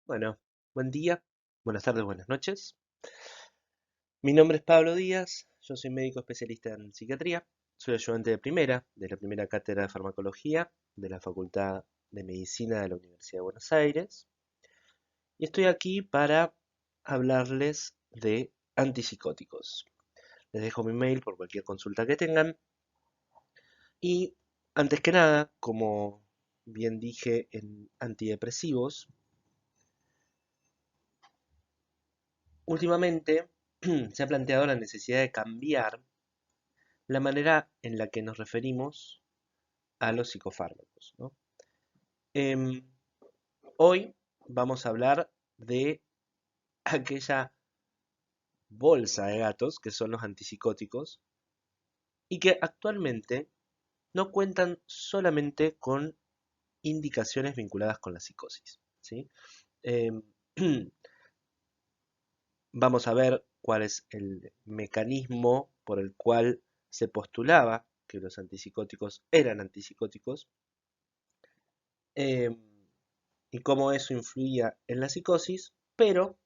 Bueno, buen día, buenas tardes, buenas noches. Mi nombre es Pablo Díaz, yo soy médico especialista en psiquiatría, soy ayudante de la primera cátedra de farmacología de la Facultad de Medicina de la Universidad de Buenos Aires y estoy aquí para hablarles de antipsicóticos. Les dejo mi mail por cualquier consulta que tengan y antes que nada, como bien dije en antidepresivos, últimamente se ha planteado la necesidad de cambiar la manera en la que nos referimos a los psicofármacos, ¿no? Em, Hoy vamos a hablar de aquella bolsa de gatos que son los antipsicóticos y que actualmente no cuentan solamente con indicaciones vinculadas con la psicosis, ¿sí? Em, Vamos a ver cuál es el mecanismo por el cual se postulaba que los antipsicóticos eran antipsicóticos, em, y cómo eso influía en la psicosis, pero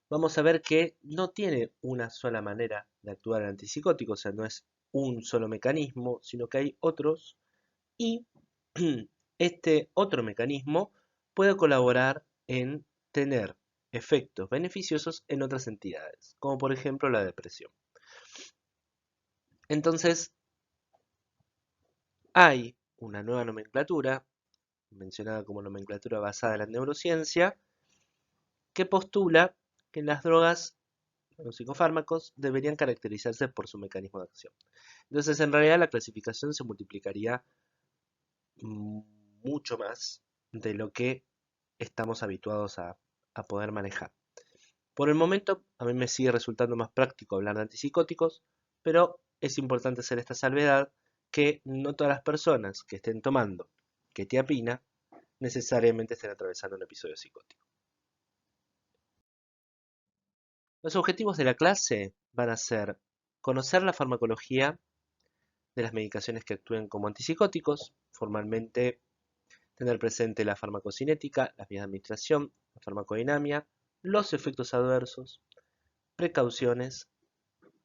vamos a ver que no tiene una sola manera de actuar el antipsicótico, o sea, no es un solo mecanismo, sino que hay otros, y este otro mecanismo puede colaborar en tener efectos beneficiosos en otras entidades, como por ejemplo la depresión. Entonces, hay una nueva nomenclatura, mencionada como nomenclatura basada en la neurociencia, que postula que las drogas, los psicofármacos, deberían caracterizarse por su mecanismo de acción. Entonces, en realidad, la clasificación se multiplicaría mucho más de lo que estamos habituados a poder manejar. Por el momento, a mí me sigue resultando más práctico hablar de antipsicóticos, pero es importante hacer esta salvedad que no todas las personas que estén tomando quetiapina necesariamente estén atravesando un episodio psicótico. Los objetivos de la clase van a ser conocer la farmacología de las medicaciones que actúen como antipsicóticos, formalmente tener presente la farmacocinética, las vías de administración, la farmacodinamia, los efectos adversos, precauciones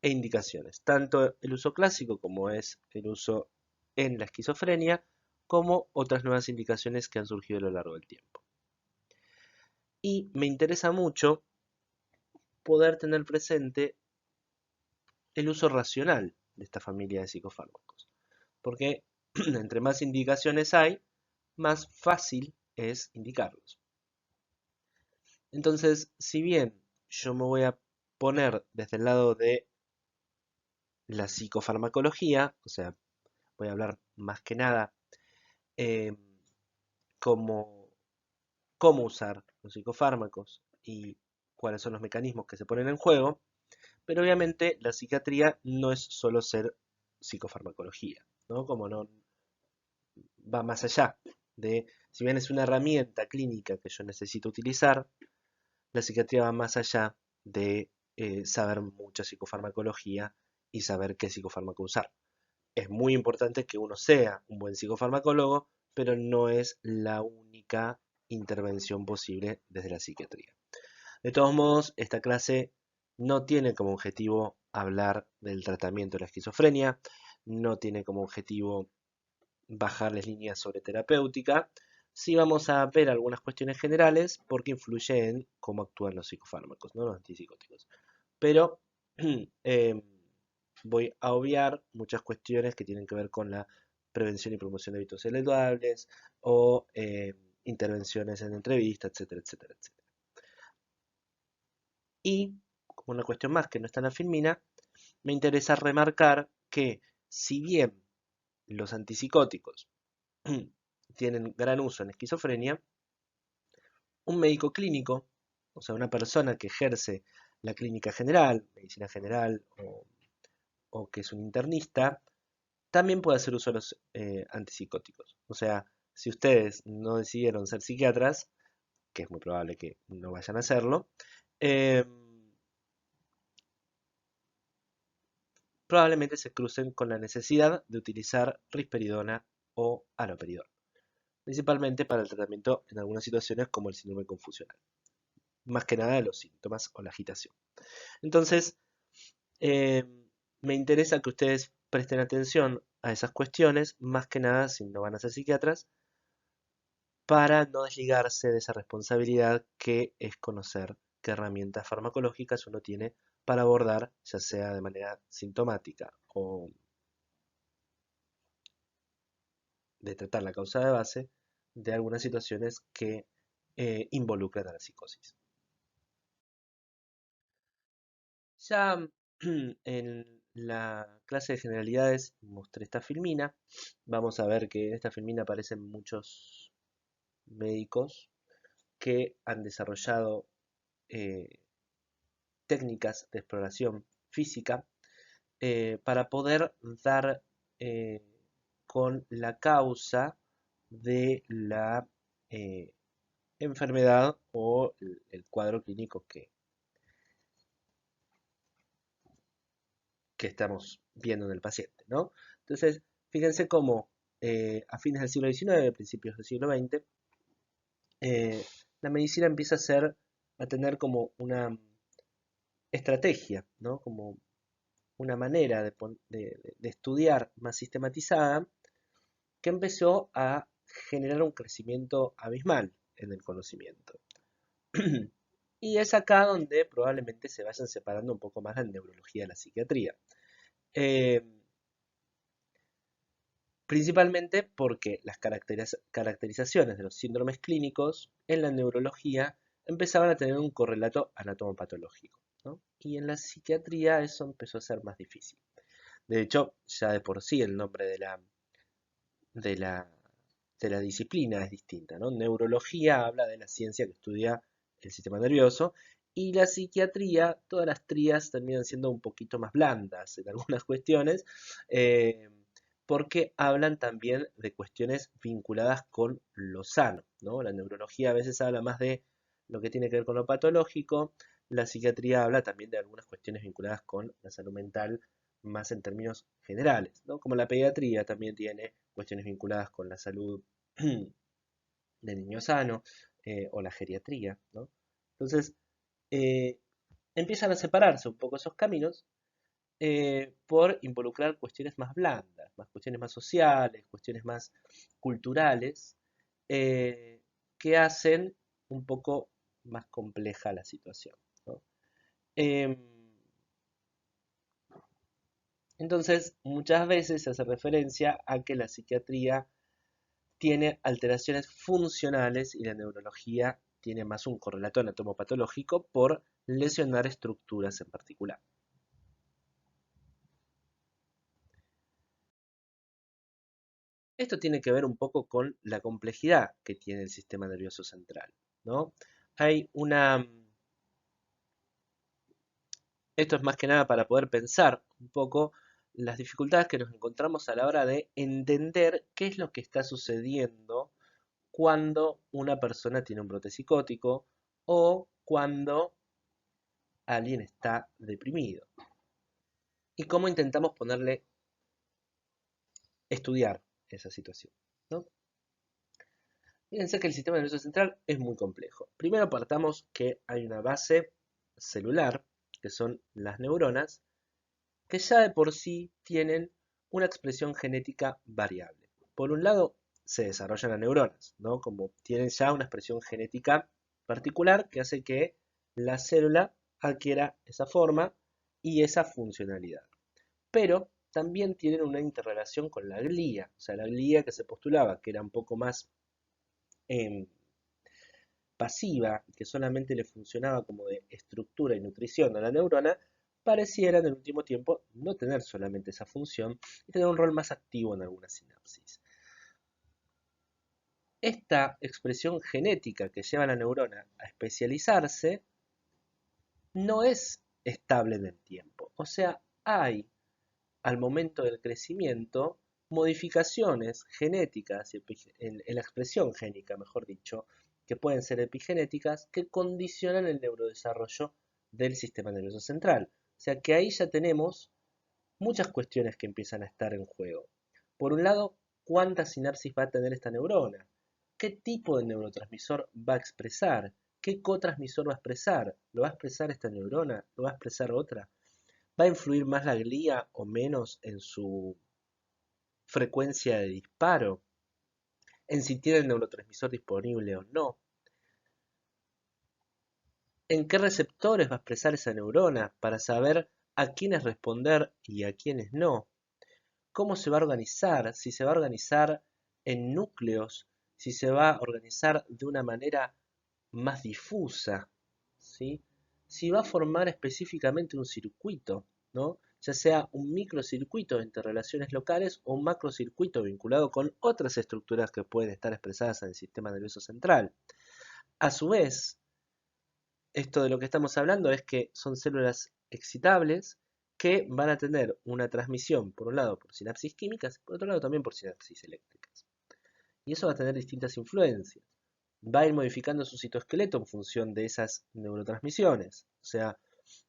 e indicaciones, tanto el uso clásico como es el uso en la esquizofrenia, como otras nuevas indicaciones que han surgido a lo largo del tiempo. Y me interesa mucho poder tener presente el uso racional de esta familia de psicofármacos, porque entre más indicaciones hay, más fácil es indicarlos. Entonces, si bien yo me voy a poner desde el lado de la psicofarmacología, o sea, voy a hablar más que nada eh, cómo, cómo usar los psicofármacos y cuáles son los mecanismos que se ponen en juego, pero obviamente la psiquiatría no es solo ser psicofarmacología, ¿no? Como no va más allá de, si bien es una herramienta clínica que yo necesito utilizar, la psiquiatría va más allá de saber mucha psicofarmacología y saber qué psicofármaco usar. Es muy importante que uno sea un buen psicofarmacólogo, pero no es la única intervención posible desde la psiquiatría. De todos modos, esta clase no tiene como objetivo hablar del tratamiento de la esquizofrenia, no tiene como objetivo bajarles líneas sobre terapéutica. Sí vamos a ver algunas cuestiones generales porque influye en cómo actúan los psicofármacos, ¿no? Los antipsicóticos. Pero eh, voy a obviar muchas cuestiones que tienen que ver con la prevención y promoción de hábitos saludables o intervenciones en entrevistas, etcétera, etcétera, etcétera. Y, como una cuestión más que no está en la filmina, me interesa remarcar que si bien los antipsicóticos tienen gran uso en esquizofrenia, un médico clínico, o sea, una persona que ejerce la clínica general, medicina general o que es un internista, también puede hacer uso de los antipsicóticos. O sea, si ustedes no decidieron ser psiquiatras, que es muy probable que no vayan a hacerlo, eh, probablemente se crucen con la necesidad de utilizar risperidona o haloperidol. principalmente para el tratamiento en algunas situaciones como el síndrome confusional, más que nada de los síntomas o la agitación. Entonces, eh, me interesa que ustedes presten atención a esas cuestiones, más que nada si no van a ser psiquiatras, para no desligarse de esa responsabilidad que es conocer qué herramientas farmacológicas uno tiene para abordar, ya sea de manera sintomática o de tratar la causa de base de algunas situaciones que involucran a la psicosis. Ya en la clase de generalidades mostré esta filmina. Vamos a ver que en esta filmina aparecen muchos médicos que han desarrollado eh, técnicas de exploración física para poder dar eh, con la causa de la eh, enfermedad o el cuadro clínico que estamos viendo en el paciente, ¿no? Entonces, fíjense cómo a fines del siglo XIX, principios del siglo XX, la medicina empieza a tener como una estrategia, ¿no? Como una manera de estudiar más sistematizada que empezó a generar un crecimiento abismal en el conocimiento. Y es acá donde probablemente se vayan separando un poco más la neurología de la psiquiatría. Eh, Principalmente porque las caracterizaciones de los síndromes clínicos en la neurología empezaban a tener un correlato anatomopatológico, ¿no? Y en la psiquiatría eso empezó a ser más difícil. De hecho, ya de por sí el nombre de la, de la disciplina es distinta, ¿no? Neurología habla de la ciencia que estudia el sistema nervioso y la psiquiatría, todas las trías terminan siendo un poquito más blandas en algunas cuestiones, eh, porque hablan también de cuestiones vinculadas con lo sano, ¿no? La neurología a veces habla más de lo que tiene que ver con lo patológico, la psiquiatría habla también de algunas cuestiones vinculadas con la salud mental más en términos generales, ¿no? Como la pediatría también tiene cuestiones vinculadas con la salud del niño sano o la geriatría, ¿no? Entonces, eh, empiezan a separarse un poco esos caminos por involucrar cuestiones más blandas, más cuestiones más sociales, cuestiones más culturales, eh, que hacen un poco más compleja la situación, ¿no? Em, entonces, muchas veces se hace referencia a que la psiquiatría tiene alteraciones funcionales y la neurología tiene más un correlato anatomopatológico por lesionar estructuras en particular. Esto tiene que ver un poco con la complejidad que tiene el sistema nervioso central, ¿no? Hay una... Esto es más que nada para poder pensar un poco las dificultades que nos encontramos a la hora de entender qué es lo que está sucediendo cuando una persona tiene un brote psicótico o cuando alguien está deprimido. Y cómo intentamos estudiar esa situación, ¿no? Fíjense que el sistema nervioso central es muy complejo. Primero partamos que hay una base celular, que son las neuronas, que ya de por sí tienen una expresión genética variable. Por un lado, se desarrollan las neuronas, ¿no? Como tienen ya una expresión genética particular que hace que la célula adquiera esa forma y esa funcionalidad. Pero también tienen una interrelación con la glía, o sea, la glía que se postulaba que era un poco más eh, pasiva, que solamente le funcionaba como de estructura y nutrición a la neurona, pareciera en el último tiempo no tener solamente esa función y tener un rol más activo en algunas sinapsis. Esta expresión genética que lleva a la neurona a especializarse no es estable en el tiempo, o sea, hay al momento del crecimiento modificaciones genéticas en la expresión génica, mejor dicho, que pueden ser epigenéticas, que condicionan el neurodesarrollo del sistema nervioso central. O sea que ahí ya tenemos muchas cuestiones que empiezan a estar en juego. Por un lado, ¿cuánta sinapsis va a tener esta neurona? ¿Qué tipo de neurotransmisor va a expresar? ¿Qué cotransmisor va a expresar? ¿Lo va a expresar esta neurona? ¿Lo va a expresar otra? ¿Va a influir más la glía o menos en su frecuencia de disparo? ¿En si tiene el neurotransmisor disponible o no? ¿En qué receptores va a expresar esa neurona para saber a quiénes responder y a quiénes no? ¿Cómo se va a organizar? Si se va a organizar en núcleos, si se va a organizar de una manera más difusa, ¿sí? Si va a formar específicamente un circuito, ¿no? Ya sea un microcircuito entre relaciones locales o un macrocircuito vinculado con otras estructuras que pueden estar expresadas en el sistema nervioso central. A su vez, esto de lo que estamos hablando es que son células excitables que van a tener una transmisión, por un lado, por sinapsis químicas, por otro lado también por sinapsis eléctricas. Y eso va a tener distintas influencias. Va a ir modificando su citoesqueleto en función de esas neurotransmisiones. O sea,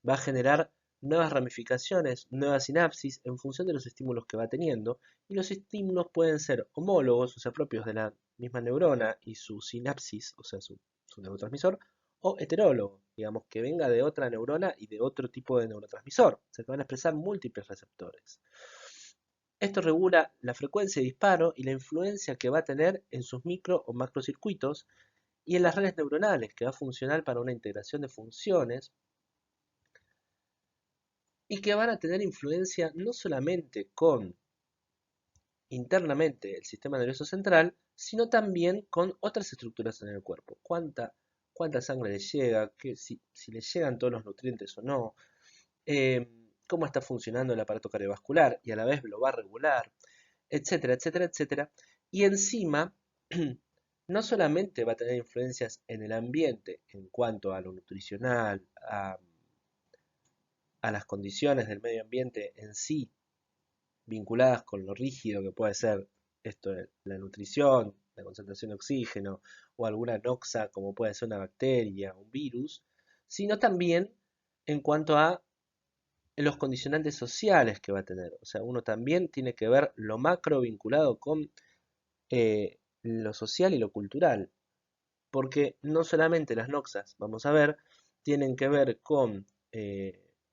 va a generar nuevas ramificaciones, nuevas sinapsis en función de los estímulos que va teniendo. Y los estímulos pueden ser homólogos, o sea, propios de la misma neurona y su sinapsis, o sea, su neurotransmisor, o heterólogo, digamos, que venga de otra neurona y de otro tipo de neurotransmisor. O sea, que van a expresar múltiples receptores. Esto regula la frecuencia de disparo y la influencia que va a tener en sus micro o macrocircuitos y en las redes neuronales, que va a funcionar para una integración de funciones y que van a tener influencia no solamente con internamente el sistema nervioso central, sino también con otras estructuras en el cuerpo. ¿Cuánta sangre le llega? Si le llegan todos los nutrientes o no. Cómo está funcionando el aparato cardiovascular y a la vez lo va a regular, etcétera, etcétera, etcétera. Y encima, no solamente va a tener influencias en el ambiente en cuanto a lo nutricional, a las condiciones del medio ambiente en sí, vinculadas con lo rígido que puede ser esto de la nutrición, la concentración de oxígeno o alguna noxa como puede ser una bacteria, un virus, sino también en cuanto a los condicionantes sociales que va a tener. O sea, uno también tiene que ver lo macro vinculado con lo social y lo cultural, porque no solamente las noxas, vamos a ver, tienen que ver con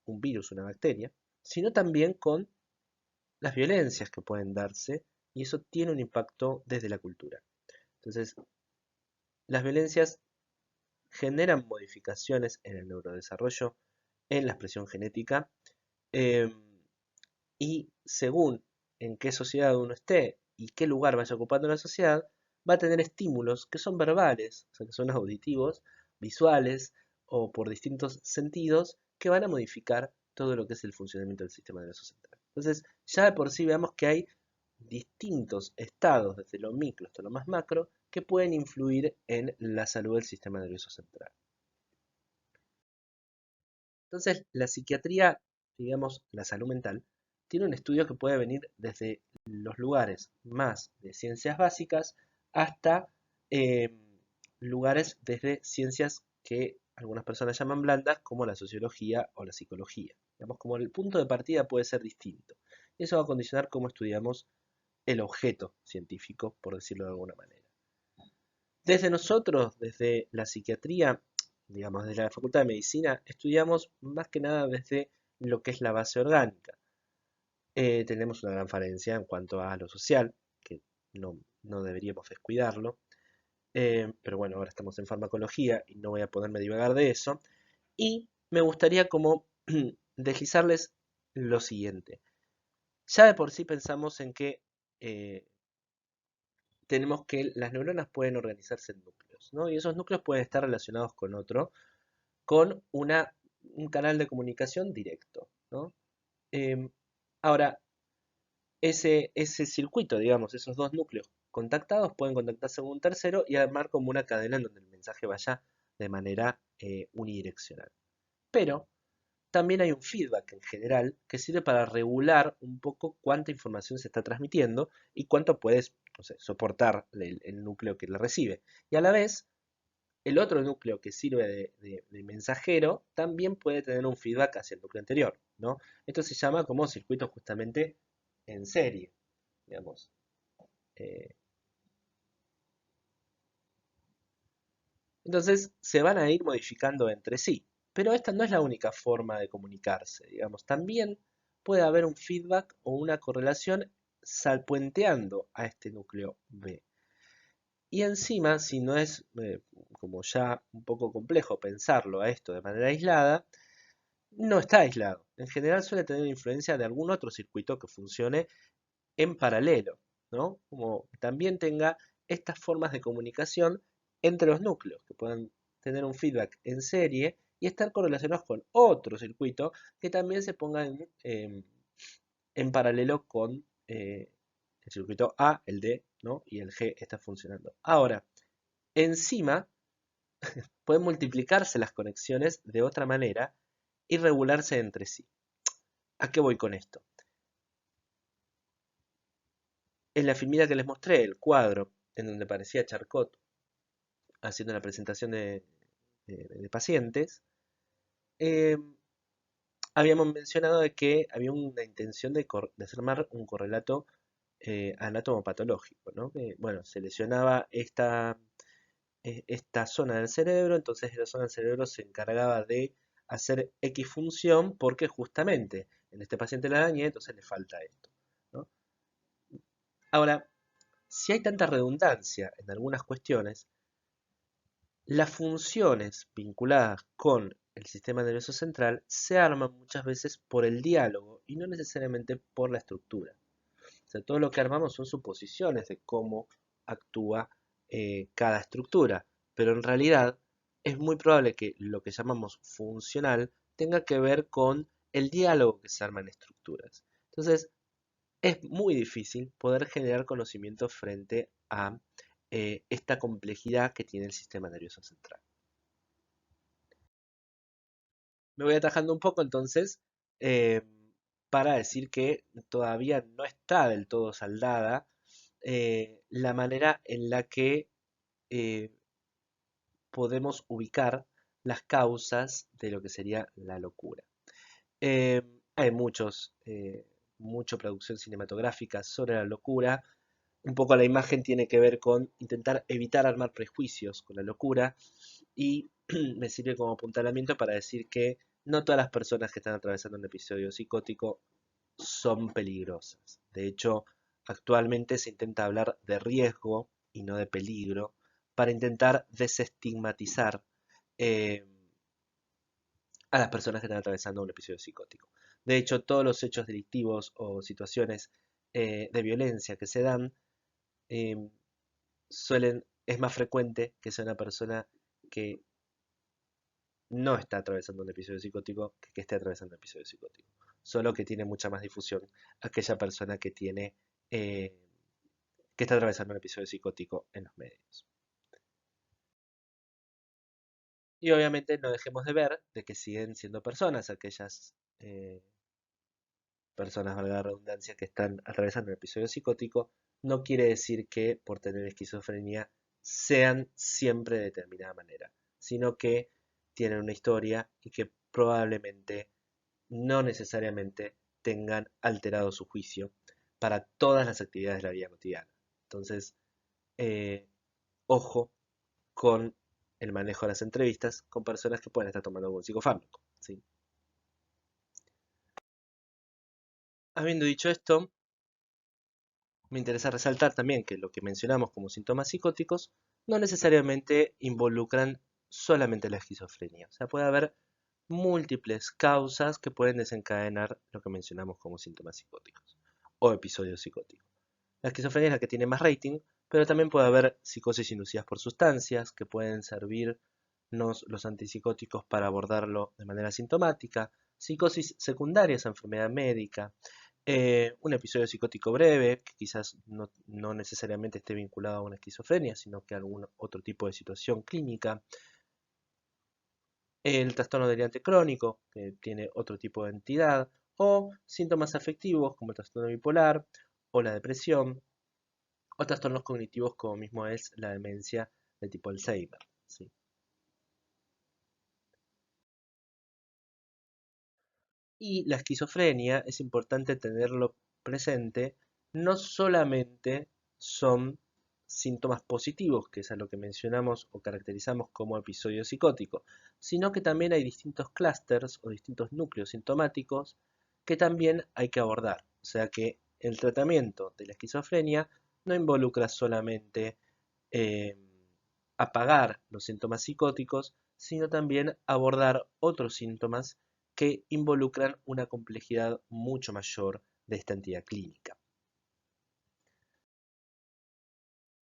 un virus, una bacteria, sino también con las violencias que pueden darse y eso tiene un impacto desde la cultura. Entonces, las violencias generan modificaciones en el neurodesarrollo, en la expresión genética eh, y según en qué sociedad uno esté y qué lugar vaya ocupando en la sociedad, va a tener estímulos que son verbales, o sea, que son auditivos, visuales o por distintos sentidos que van a modificar todo lo que es el funcionamiento del sistema nervioso central. Entonces, ya de por sí veamos que hay distintos estados, desde lo micro hasta lo más macro, que pueden influir en la salud del sistema nervioso central. Entonces, la psiquiatría, digamos, la salud mental, tiene un estudio que puede venir desde los lugares más de ciencias básicas hasta eh, lugares desde ciencias que algunas personas llaman blandas, como la sociología o la psicología. Digamos, como el punto de partida puede ser distinto. Y eso va a condicionar cómo estudiamos el objeto científico, por decirlo de alguna manera. Desde nosotros, desde la psiquiatría, digamos, desde la Facultad de Medicina, estudiamos más que nada desde lo que es la base orgánica. Tenemos una gran falencia en cuanto a lo social, que no deberíamos descuidarlo. Pero bueno, ahora estamos en farmacología y no voy a ponerme a divagar de eso. Y me gustaría como deslizarles lo siguiente. Ya de por sí pensamos en que eh, tenemos que las neuronas pueden organizarse en núcleos, ¿no? Y esos núcleos pueden estar relacionados con otro, con un canal de comunicación directo, ¿no? Em, Ahora, ese circuito, digamos, esos dos núcleos contactados pueden contactarse con un tercero y armar como una cadena en donde el mensaje vaya de manera unidireccional. Pero también hay un feedback en general que sirve para regular un poco cuánta información se está transmitiendo y cuánto puedes, no sé, soportar el núcleo que la recibe. Y a la vez, el otro núcleo que sirve de mensajero también puede tener un feedback hacia el núcleo anterior, ¿no? Esto se llama como circuitos justamente en serie, digamos. Eh, Entonces se van a ir modificando entre sí. Pero esta no es la única forma de comunicarse, digamos. También puede haber un feedback o una correlación salpuenteando a este núcleo B. Y encima, si no es como ya un poco complejo pensarlo a esto de manera aislada, no está aislado. En general suele tener influencia de algún otro circuito que funcione en paralelo, ¿no? Como también tenga estas formas de comunicación entre los núcleos, que puedan tener un feedback en serie y estar correlacionados con otro circuito que también se ponga en paralelo con el circuito A, el D, ¿no? Y el G está funcionando. Ahora, encima, pueden multiplicarse las conexiones de otra manera y regularse entre sí. ¿A qué voy con esto? En la filmida que les mostré, el cuadro en donde aparecía Charcot haciendo la presentación de pacientes, eh, habíamos mencionado de que había una intención de armar un correlato anatomopatológico, ¿no? Que, bueno, se lesionaba esta zona del cerebro, entonces esta zona del cerebro se encargaba de hacer X función porque justamente en este paciente la dañé, entonces le falta esto, ¿no? Ahora, si hay tanta redundancia en algunas cuestiones, las funciones vinculadas con el sistema nervioso central se arman muchas veces por el diálogo y no necesariamente por la estructura. O sea, todo lo que armamos son suposiciones de cómo actúa cada estructura, pero en realidad es muy probable que lo que llamamos funcional tenga que ver con el diálogo que se arma en estructuras. Entonces, es muy difícil poder generar conocimiento frente a esta complejidad que tiene el sistema nervioso central. Me voy atajando un poco entonces eh, para decir que todavía no está del todo saldada la manera en la que eh, podemos ubicar las causas de lo que sería la locura. Eh, hay mucha producción cinematográfica sobre la locura. Un poco la imagen tiene que ver con intentar evitar armar prejuicios con la locura y me sirve como apuntalamiento para decir que no todas las personas que están atravesando un episodio psicótico son peligrosas. De hecho, actualmente se intenta hablar de riesgo y no de peligro para intentar desestigmatizar eh, a las personas que están atravesando un episodio psicótico. De hecho, todos los hechos delictivos o situaciones de violencia que se dan eh, es más frecuente que sea una persona que no está atravesando un episodio psicótico que esté atravesando un episodio psicótico. Solo que tiene mucha más difusión aquella persona que tiene eh, que está atravesando un episodio psicótico en los medios. Y obviamente no dejemos de ver de que siguen siendo personas aquellas personas, valga la redundancia, que están atravesando un episodio psicótico, no quiere decir que por tener esquizofrenia sean siempre de determinada manera, sino que tienen una historia y que probablemente no necesariamente tengan alterado su juicio para todas las actividades de la vida cotidiana. Entonces, eh, ojo con el manejo de las entrevistas con personas que pueden estar tomando algún psicofármaco, ¿sí? Habiendo dicho esto, me interesa resaltar también que lo que mencionamos como síntomas psicóticos no necesariamente involucran solamente la esquizofrenia. O sea, puede haber múltiples causas que pueden desencadenar lo que mencionamos como síntomas psicóticos o episodios psicóticos. La esquizofrenia es la que tiene más rating, pero también puede haber psicosis inducidas por sustancias que pueden servirnos los antipsicóticos para abordarlo de manera sintomática, psicosis secundarias a enfermedad médica, un episodio psicótico breve, que quizás no necesariamente esté vinculado a una esquizofrenia, sino que a algún otro tipo de situación clínica, el trastorno delirante crónico, que tiene otro tipo de entidad, o síntomas afectivos como el trastorno bipolar o la depresión, o trastornos cognitivos como mismo es la demencia de tipo Alzheimer, ¿sí? Y la esquizofrenia, es importante tenerlo presente, no solamente son síntomas positivos, que es a lo que mencionamos o caracterizamos como episodio psicótico, sino que también hay distintos clústeres o distintos núcleos sintomáticos que también hay que abordar. O sea que el tratamiento de la esquizofrenia no involucra solamente eh, apagar los síntomas psicóticos, sino también abordar otros síntomas que involucran una complejidad mucho mayor de esta entidad clínica.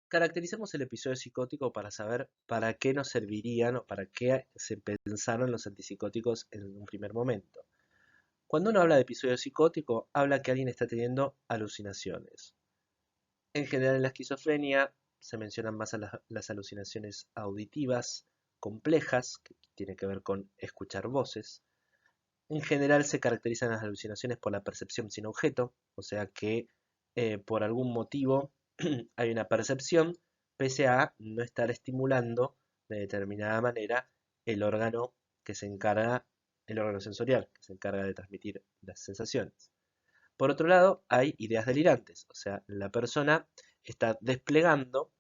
Caracterizamos el episodio psicótico para saber para qué nos servirían o para qué se pensaron los antipsicóticos en un primer momento. Cuando uno habla de episodio psicótico, habla que alguien está teniendo alucinaciones. En general en la esquizofrenia se mencionan más a las alucinaciones auditivas complejas, que tienen que ver con escuchar voces. En general se caracterizan las alucinaciones por la percepción sin objeto, o sea que por algún motivo hay una percepción pese a no estar estimulando de determinada manera el órgano que se encarga, el órgano sensorial, que se encarga de transmitir las sensaciones. Por otro lado, hay ideas delirantes, o sea, la persona está desplegando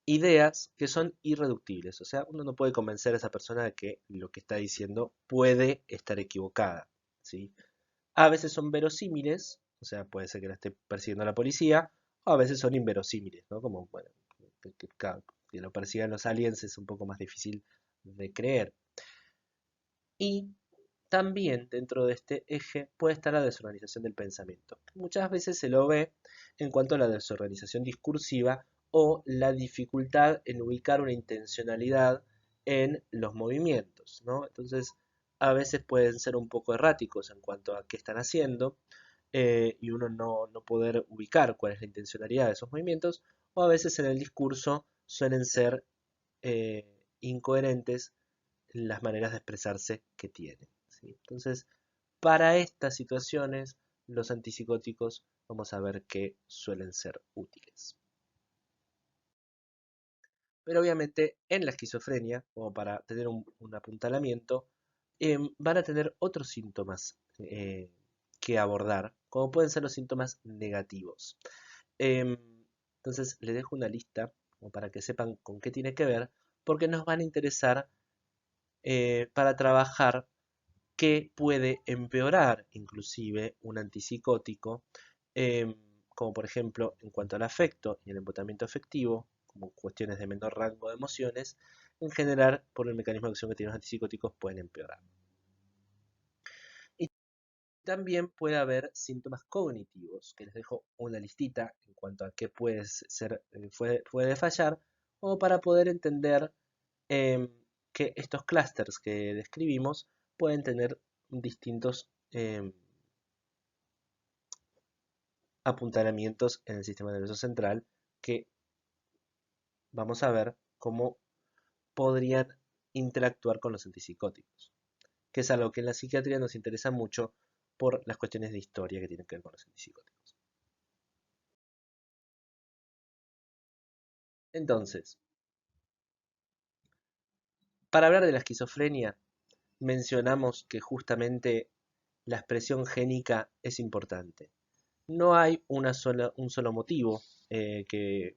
ideas que son irreductibles, o sea, uno no puede convencer a esa persona de que lo que está diciendo puede estar equivocada, ¿sí? A veces son verosímiles, o sea, puede ser que la esté persiguiendo la policía, o a veces son inverosímiles, ¿no? Como, bueno, que lo persigan los aliens es un poco más difícil de creer. Y también dentro de este eje puede estar la desorganización del pensamiento. Muchas veces se lo ve en cuanto a la desorganización discursiva o la dificultad en ubicar una intencionalidad en los movimientos, ¿no? Entonces, a veces pueden ser un poco erráticos en cuanto a qué están haciendo y uno no poder ubicar cuál es la intencionalidad de esos movimientos, o a veces en el discurso suelen ser eh, incoherentes las maneras de expresarse que tienen, ¿sí? Entonces, para estas situaciones, los antipsicóticos vamos a ver que suelen ser útiles. Pero obviamente en la esquizofrenia, como para tener un apuntalamiento, van a tener otros síntomas que abordar, como pueden ser los síntomas negativos. Em, entonces les dejo una lista como para que sepan con qué tiene que ver, porque nos van a interesar para trabajar que puede empeorar inclusive un antipsicótico, como por ejemplo en cuanto al afecto y el embotamiento afectivo, como cuestiones de menor rango de emociones, en general por el mecanismo de acción que tienen los antipsicóticos pueden empeorar. Y también puede haber síntomas cognitivos, que les dejo una listita en cuanto a qué puede ser, puede fallar, o para poder entender em, que estos clústeres que describimos pueden tener distintos apuntalamientos en el sistema nervioso central que vamos a ver cómo podrían interactuar con los antipsicóticos, que es algo que en la psiquiatría nos interesa mucho por las cuestiones de historia que tienen que ver con los antipsicóticos. Entonces, para hablar de la esquizofrenia, mencionamos que justamente la expresión génica es importante. No hay un solo motivo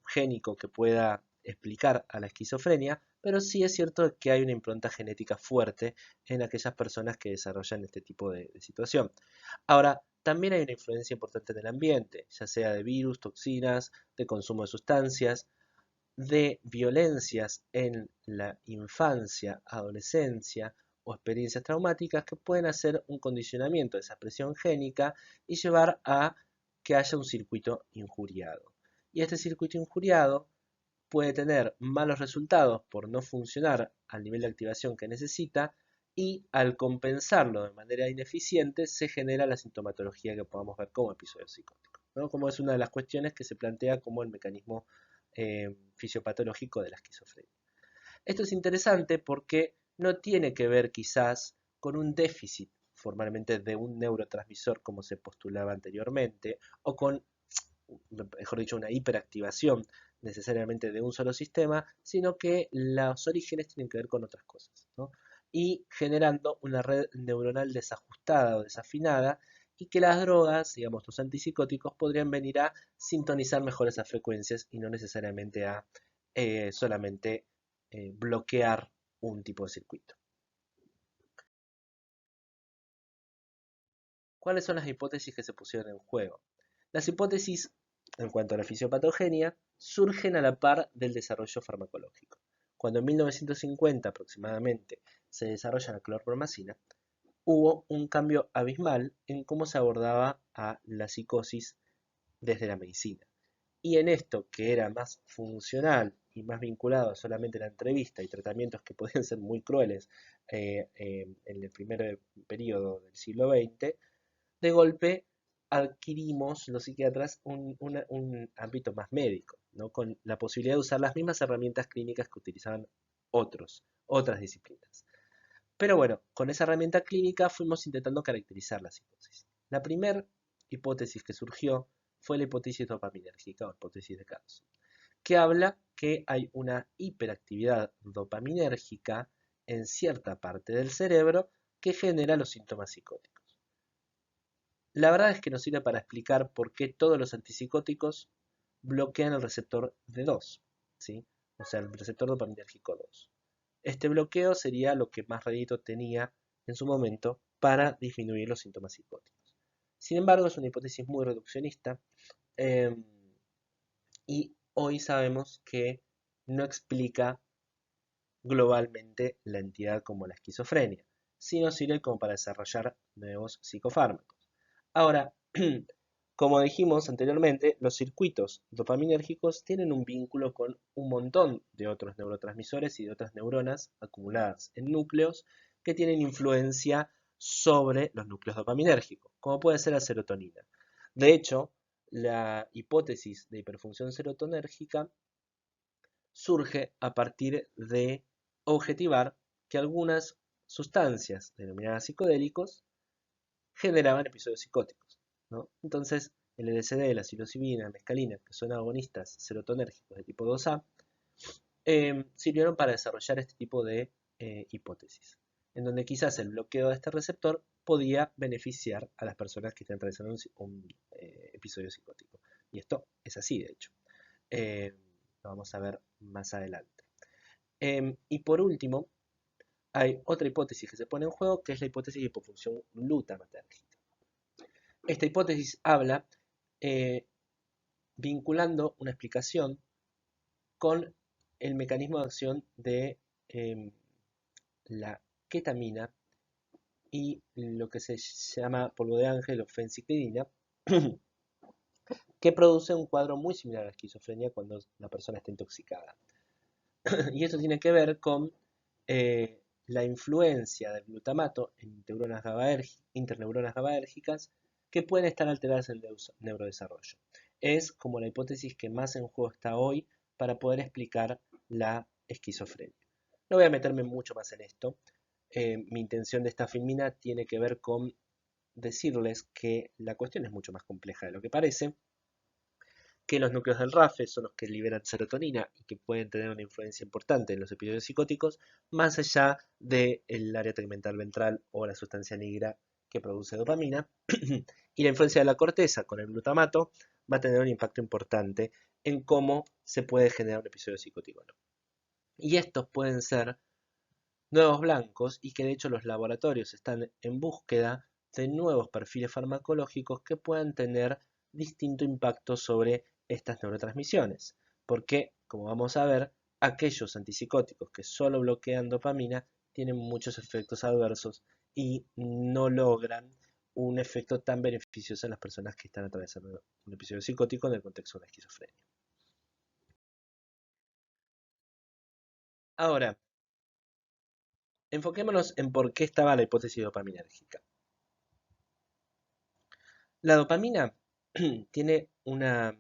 génico que pueda explicar a la esquizofrenia, pero sí es cierto que hay una impronta genética fuerte en aquellas personas que desarrollan este tipo de situación. Ahora, también hay una influencia importante en el ambiente, ya sea de virus, toxinas, de consumo de sustancias, de violencias en la infancia, adolescencia o experiencias traumáticas que pueden hacer un condicionamiento de esa expresión génica y llevar a que haya un circuito injuriado. Y este circuito injuriado puede tener malos resultados por no funcionar al nivel de activación que necesita y al compensarlo de manera ineficiente se genera la sintomatología que podamos ver como episodio psicótico, ¿no? Como es una de las cuestiones que se plantea como el mecanismo fisiopatológico de la esquizofrenia. Esto es interesante porque no tiene que ver quizás con un déficit formalmente de un neurotransmisor como se postulaba anteriormente, o con, mejor dicho, una hiperactivación necesariamente de un solo sistema, sino que los orígenes tienen que ver con otras cosas, ¿no? Y generando una red neuronal desajustada o desafinada y que las drogas, digamos, los antipsicóticos, podrían venir a sintonizar mejor esas frecuencias y no necesariamente a solamente bloquear un tipo de circuito. ¿Cuáles son las hipótesis que se pusieron en juego? Las hipótesis, en cuanto a la fisiopatogenia, surgen a la par del desarrollo farmacológico. Cuando en 1950 aproximadamente se desarrolla la clorpromacina, hubo un cambio abismal en cómo se abordaba a la psicosis desde la medicina. Y en esto, que era más funcional y más vinculado solamente a la entrevista y tratamientos que podían ser muy crueles en el primer periodo del siglo XX, de golpe adquirimos los psiquiatras un ámbito más médico, ¿no? Con la posibilidad de usar las mismas herramientas clínicas que utilizaban otras disciplinas. Pero bueno, con esa herramienta clínica fuimos intentando caracterizar la psicosis. La primera hipótesis que surgió fue la hipótesis dopaminérgica o hipótesis de Carlson, que habla que hay una hiperactividad dopaminérgica en cierta parte del cerebro que genera los síntomas psicóticos. La verdad es que nos sirve para explicar por qué todos los antipsicóticos bloquean el receptor D2, ¿sí? O sea, el receptor dopaminérgico 2. Este bloqueo sería lo que más rédito tenía en su momento para disminuir los síntomas psicóticos. Sin embargo, es una hipótesis muy reduccionista eh, y hoy sabemos que no explica globalmente la entidad como la esquizofrenia, sino sirve como para desarrollar nuevos psicofármacos. Ahora, como dijimos anteriormente, los circuitos dopaminérgicos tienen un vínculo con un montón de otros neurotransmisores y de otras neuronas acumuladas en núcleos que tienen influencia sobre los núcleos dopaminérgicos, como puede ser la serotonina. De hecho, la hipótesis de hiperfunción serotonérgica surge a partir de objetivar que algunas sustancias denominadas psicodélicos generaban episodios psicóticos, ¿no? Entonces, el LSD, la psilocibina, la mescalina, que son agonistas serotonérgicos de tipo 2A, sirvieron para desarrollar este tipo de hipótesis, en donde quizás el bloqueo de este receptor podía beneficiar a las personas que están atravesando un episodio psicótico. Y esto es así, de hecho. Lo vamos a ver más adelante. Y por último, hay otra hipótesis que se pone en juego, que es la hipótesis de hipofunción glutamatérgica. Esta hipótesis habla eh, vinculando una explicación con el mecanismo de acción de la ketamina y lo que se llama polvo de ángel o fenciclidina, que produce un cuadro muy similar a la esquizofrenia cuando la persona está intoxicada. Y esto tiene que ver con la influencia del glutamato en interneuronas GABAérgicas que pueden estar alteradas en el neurodesarrollo. Es como la hipótesis que más en juego está hoy para poder explicar la esquizofrenia. No voy a meterme mucho más en esto. Mi intención de esta filmina tiene que ver con decirles que la cuestión es mucho más compleja de lo que parece, que los núcleos del RAFE son los que liberan serotonina y que pueden tener una influencia importante en los episodios psicóticos, más allá del área tegmental ventral o la sustancia negra que produce dopamina. Y la influencia de la corteza con el glutamato va a tener un impacto importante en cómo se puede generar un episodio psicótico. Y estos pueden ser nuevos blancos y que de hecho los laboratorios están en búsqueda de nuevos perfiles farmacológicos que puedan tener distinto impacto sobre estas neurotransmisiones. Porque, como vamos a ver, aquellos antipsicóticos que solo bloquean dopamina tienen muchos efectos adversos y no logran un efecto tan beneficioso en las personas que están atravesando un episodio psicótico en el contexto de una esquizofrenia. Ahora, enfoquémonos en por qué estaba la hipótesis dopaminérgica. La dopamina tiene una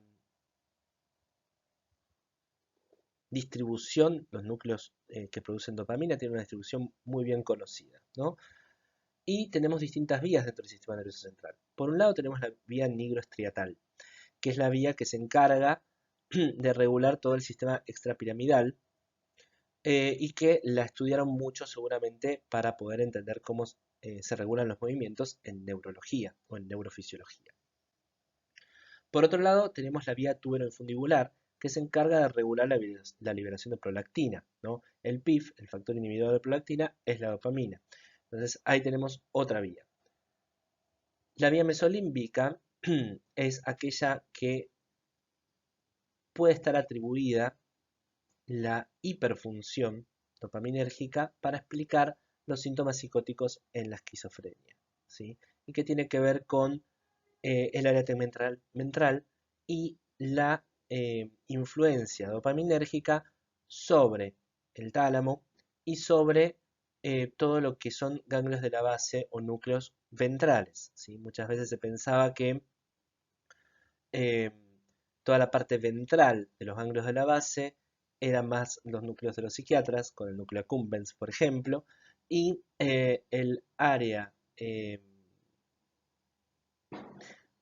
distribución, los núcleos que producen dopamina tienen una distribución muy bien conocida, ¿no? Y tenemos distintas vías dentro del sistema nervioso central. Por un lado tenemos la vía nigroestriatal, que es la vía que se encarga de regular todo el sistema extrapiramidal y que la estudiaron mucho seguramente para poder entender cómo se regulan los movimientos en neurología o en neurofisiología. Por otro lado, tenemos la vía tuberoinfundibular, que se encarga de regular la liberación de prolactina, ¿no? El PIF, el factor inhibidor de prolactina, es la dopamina. Entonces ahí tenemos otra vía. La vía mesolímbica es aquella que puede estar atribuida la hiperfunción dopaminérgica para explicar los síntomas psicóticos en la esquizofrenia, ¿sí? Y que tiene que ver con el área tegmental y la influencia dopaminérgica sobre el tálamo y sobre todo lo que son ganglios de la base o núcleos ventrales, ¿sí? Muchas veces se pensaba que eh, toda la parte ventral de los ganglios de la base eran más los núcleos de los psiquiatras, con el núcleo accumbens, por ejemplo, y el área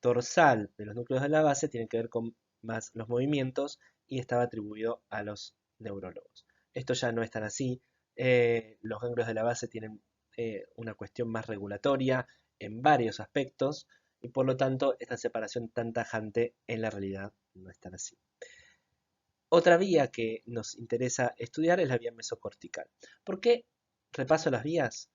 dorsal de los núcleos de la base tiene que ver con más los movimientos y estaba atribuido a los neurólogos. Esto ya no es tan así. Los ganglios de la base tienen una cuestión más regulatoria en varios aspectos y por lo tanto esta separación tan tajante en la realidad no es tan así. Otra vía que nos interesa estudiar es la vía mesocortical. ¿Por qué repaso las vías?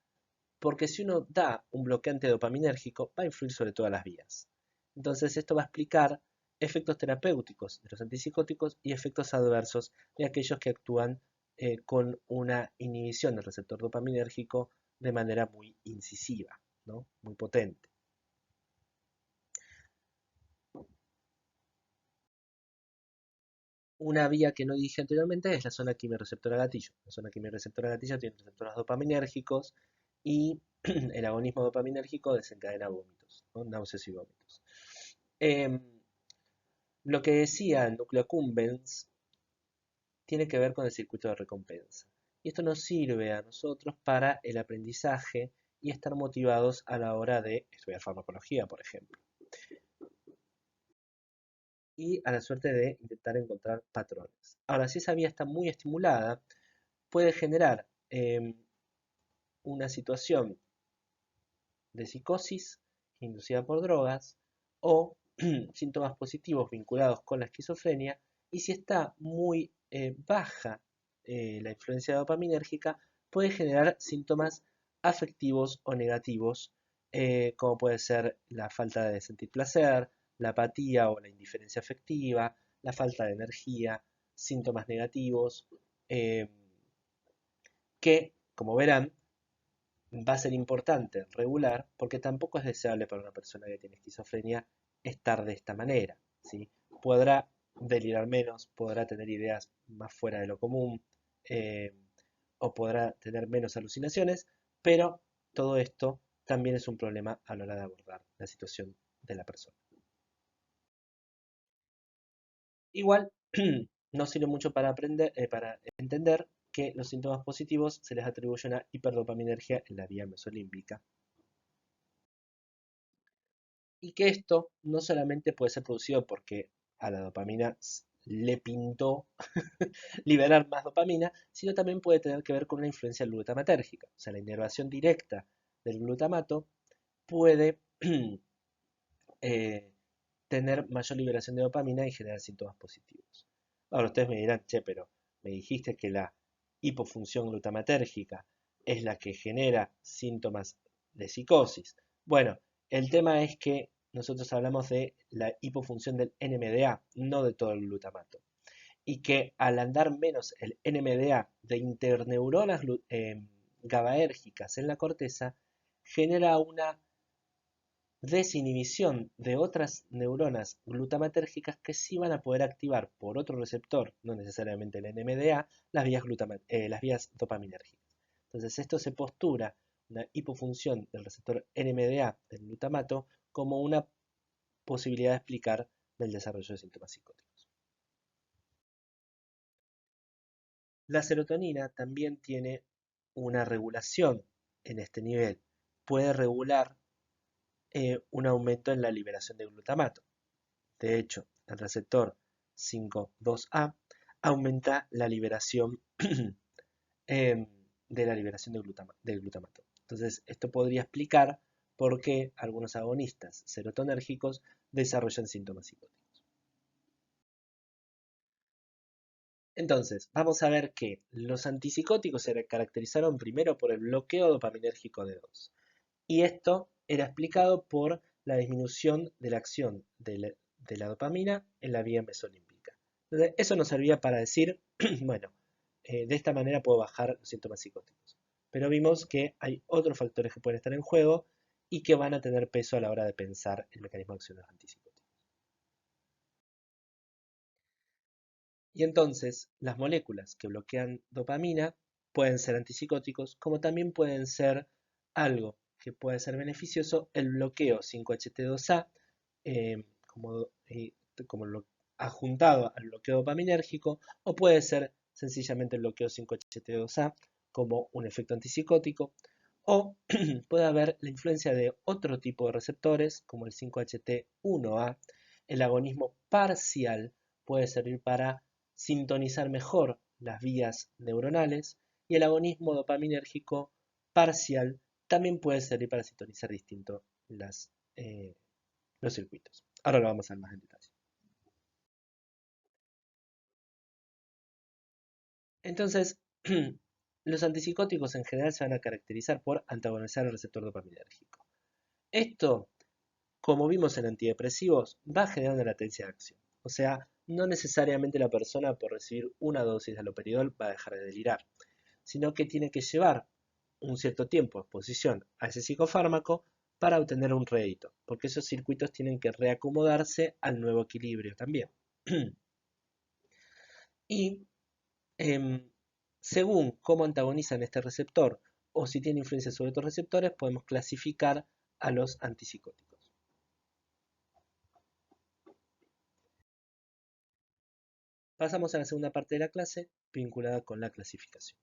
Porque si uno da un bloqueante dopaminérgico, va a influir sobre todas las vías. Entonces esto va a explicar efectos terapéuticos de los antipsicóticos y efectos adversos de aquellos que actúan con una inhibición del receptor dopaminérgico de manera muy incisiva, ¿no? Muy potente. Una vía que no dije anteriormente es la zona quimiorreceptora gatillo. La zona quimiorreceptora gatillo tiene receptores dopaminérgicos y el agonismo dopaminérgico desencadena vómitos, ¿no? Náuseas y vómitos. Em, lo que decía el núcleo accumbens tiene que ver con el circuito de recompensa. Y esto nos sirve a nosotros para el aprendizaje y estar motivados a la hora de estudiar farmacología, por ejemplo. Y a la suerte de intentar encontrar patrones. Ahora, si esa vía está muy estimulada, puede generar una situación de psicosis inducida por drogas o síntomas positivos vinculados con la esquizofrenia, y si está muy baja la influencia dopaminérgica, puede generar síntomas afectivos o negativos, como puede ser la falta de sentir placer, la apatía o la indiferencia afectiva, la falta de energía, síntomas negativos, eh, que, como verán, va a ser importante regular porque tampoco es deseable para una persona que tiene esquizofrenia estar de esta manera, ¿sí? Podrá delirar menos, podrá tener ideas más fuera de lo común eh, o podrá tener menos alucinaciones, pero todo esto también es un problema a la hora de abordar la situación de la persona. Igual, no sirve mucho para aprender, para entender que los síntomas positivos se les atribuye una hiperdopaminergia en la vía mesolímbica y que esto no solamente puede ser producido porque a la dopamina le pintó liberar más dopamina, sino también puede tener que ver con una influencia glutamatérgica. O sea, la inervación directa del glutamato puede eh, tener mayor liberación de dopamina y generar síntomas positivos. Ahora ustedes me dirán, che, pero me dijiste que la hipofunción glutamatérgica es la que genera síntomas de psicosis. Bueno, el tema es que nosotros hablamos de la hipofunción del NMDA, no de todo el glutamato. Y que al andar menos el NMDA de interneuronas GABAérgicas en la corteza, genera una desinhibición de otras neuronas glutamatérgicas que sí van a poder activar por otro receptor, no necesariamente el NMDA, las vías dopaminérgicas. Entonces esto se postura, una hipofunción del receptor NMDA del glutamato, como una posibilidad de explicar del desarrollo de síntomas psicóticos. La serotonina también tiene una regulación en este nivel. Puede regular un aumento en la liberación de glutamato. De hecho, el receptor 5,2A aumenta la liberación de la liberación del glutamato. Entonces, esto podría explicar por qué algunos agonistas serotonérgicos desarrollan síntomas psicóticos. Entonces, vamos a ver que los antipsicóticos se caracterizaron primero por el bloqueo dopaminérgico de 2. Y esto era explicado por la disminución de la acción de la dopamina en la vía mesolímbica. Entonces, eso nos servía para decir, bueno, de esta manera puedo bajar los síntomas psicóticos. Pero vimos que hay otros factores que pueden estar en juego y que van a tener peso a la hora de pensar el mecanismo de acción de los antipsicóticos. Y entonces, las moléculas que bloquean dopamina pueden ser antipsicóticos, como también pueden ser algo que puede ser beneficioso, el bloqueo 5-HT2A, como, como lo adjuntado al bloqueo dopaminérgico, o puede ser sencillamente el bloqueo 5-HT2A como un efecto antipsicótico, o puede haber la influencia de otro tipo de receptores, como el 5-HT1A. El agonismo parcial puede servir para sintonizar mejor las vías neuronales y el agonismo dopaminérgico parcial también puede servir para sintonizar distinto eh, los circuitos. Ahora lo vamos a ver más en detalle. Entonces, los antipsicóticos en general se van a caracterizar por antagonizar el receptor dopaminérgico. Esto, como vimos en antidepresivos, va generando latencia de acción. O sea, no necesariamente la persona por recibir una dosis de haloperidol va a dejar de delirar, sino que tiene que llevar un cierto tiempo de exposición a ese psicofármaco para obtener un rédito, porque esos circuitos tienen que reacomodarse al nuevo equilibrio también. Y según cómo antagonizan este receptor o si tiene influencia sobre otros receptores, podemos clasificar a los antipsicóticos. Pasamos a la segunda parte de la clase vinculada con la clasificación.